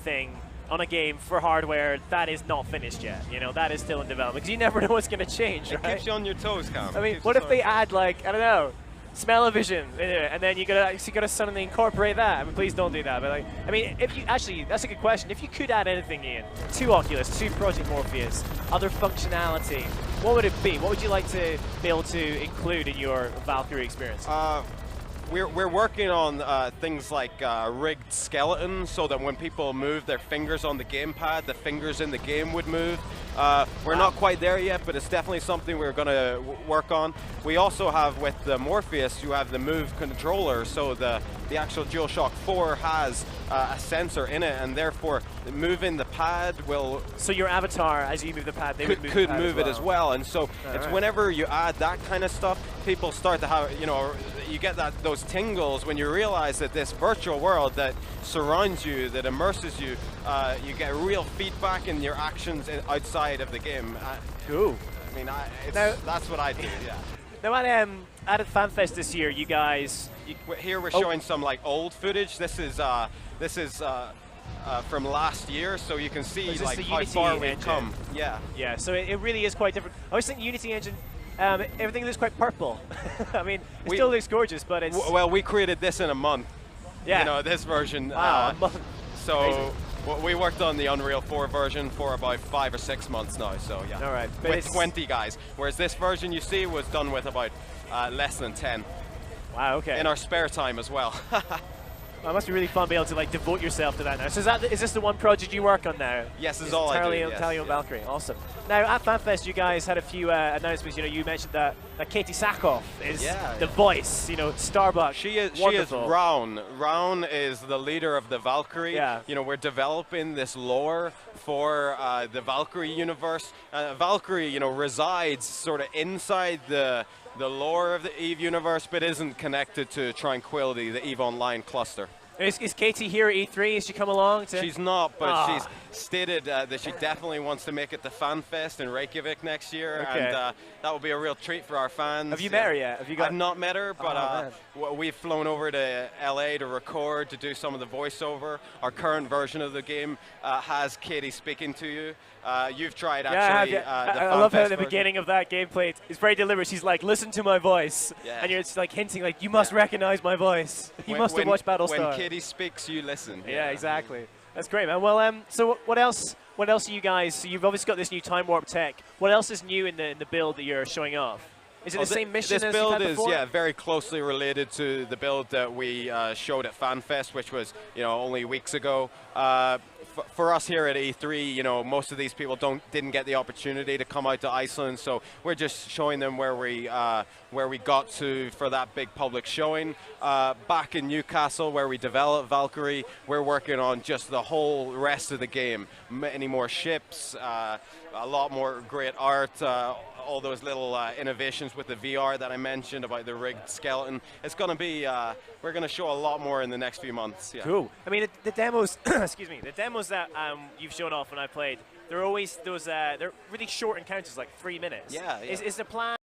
thing on a game for hardware that is not finished yet. You know, that is still in development, because you never know what's going to change, right? It keeps you on your toes, Cam. I mean, what if they add, like, I don't know, smell-o-vision in it, and then you gotta suddenly incorporate that? I mean, please don't do that. But like, I mean, if you actually, that's a good question. If you could add anything, Ian, to Oculus, to Project Morpheus, other functionality, what would it be? What would you like to be able to include in your Valkyrie experience? We're working on things like rigged skeletons, so that when people move their fingers on the gamepad, the fingers in the game would move. We're not quite there yet, but it's definitely something we're going to work on. We also have, with the Morpheus, you have the Move controller, so the actual DualShock 4 has a sensor in it, and therefore moving the pad will... So your avatar, as you move the pad, they could move it as well. And so it's whenever you add that kind of stuff, people start to have, you know, you get those tingles when you realize that this virtual world that surrounds you, that immerses you, you get real feedback in your actions outside of the game. Cool. I mean, that's what I do, yeah. Now at FanFest this year, you guys... Here we're showing some like old footage. This is from last year, so you can see like how far we've come. Yeah. Yeah, so it really is quite different. I was thinking Unity engine, everything looks quite purple. I mean, it still looks gorgeous, but it's... Well, we created this in a month. Yeah. You know, this version. Wow, a month. So we worked on the Unreal 4 version for about 5 or 6 months now, so yeah. All right. With 20 guys. Whereas this version you see was done with about less than 10. Wow, okay. In our spare time as well. Well, it must be really fun being able to like devote yourself to that now. So is this the one project you work on now? Yes, this is all I do. Entirely on Valkyrie. Awesome. Now at FanFest, you guys had a few announcements. You know, you mentioned that Katie Sackhoff is the voice. You know, Starbucks. She is Raun. Raun is the leader of the Valkyrie. Yeah. You know, we're developing this lore for the Valkyrie universe. Valkyrie, you know, resides sort of inside the lore of the EVE universe, but isn't connected to Tranquility, the EVE Online cluster. Is Katie here at E3? Has she come along? She's not, but she's stated that she definitely wants to make it to FanFest in Reykjavik next year, and that will be a real treat for our fans. Have you met her yet? I've not met her, but we've flown over to LA to record, to do some of the voiceover. Our current version of the game has Katie speaking to you. You've tried actually I love how at the beginning of that gameplay, it's very deliberate. She's like, listen to my voice. Yeah. And you're just like hinting like, you must recognize my voice. You must have watched Battlestar. When Katie speaks, you listen. Yeah, exactly. That's great, man. Well, so what else are you guys, so you've obviously got this new time warp tech. What else is new in the build that you're showing off? Is it the same mission as this build is before? very closely related to the build that we showed at FanFest, which was only weeks ago. For us here at E3, you know, most of these people didn't get the opportunity to come out to Iceland, so we're just showing them where we got to for that big public showing. Back in Newcastle, where we developed Valkyrie, we're working on just the whole rest of the game. Many more ships, a lot more great art, all those little innovations with the VR that I mentioned about the rigged skeleton. It's going to be, we're going to show a lot more in the next few months. Yeah. Cool. I mean, the demos, excuse me, the demos that you've shown off when I played, they're always those, they're really short encounters, like 3 minutes. Yeah. Is the plan